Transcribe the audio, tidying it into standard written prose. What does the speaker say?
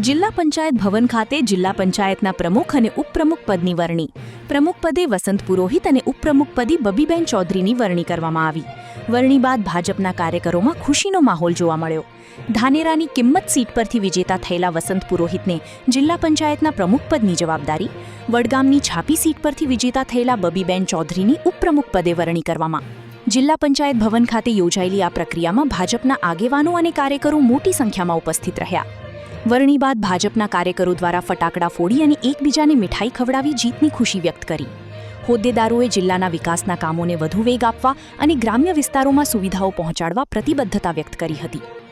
જિલ્લા પંચાયત ભવન ખાતે જિલ્લા પંચાયતના પ્રમુખ અને ઉપપ્રમુખ પદની વરણી. પ્રમુખ પદે વસંત પુરોહિત અને ઉપપ્રમુખ પદે બબીબેન ચૌધરીની વરણી કરવામાં આવી. વરણી બાદ ભાજપના કાર્યકરોમાં ખુશીનો માહોલ જોવા મળ્યો. ધાનેરાની કિંમત સીટ પરથી વિજેતા થયેલા વસંત પુરોહિતને જિલ્લા પંચાયતના પ્રમુખ પદની જવાબદારી, વડગામની છાપી સીટ પરથી વિજેતા થયેલા બબીબેન ચૌધરીની ઉપપ્રમુખ પદે વરણી કરવામાં. જિલ્લા પંચાયત ભવન ખાતે યોજાયેલી આ પ્રક્રિયામાં ભાજપના આગેવાનો અને કાર્યકરો મોટી સંખ્યામાં ઉપસ્થિત રહ્યા. વરણી બાદ ભાજપના કાર્યકરો દ્વારા ફટાકડા ફોડી અને એકબીજાને મીઠાઈ ખવડાવી જીતની ખુશી વ્યક્ત કરી. હોદ્દેદારોએ જિલ્લાના વિકાસના કામોને વધુ વેગ આપવા અને ગ્રામ્ય વિસ્તારોમાં સુવિધાઓ પહોંચાડવા પ્રતિબદ્ધતા વ્યક્ત કરી હતી.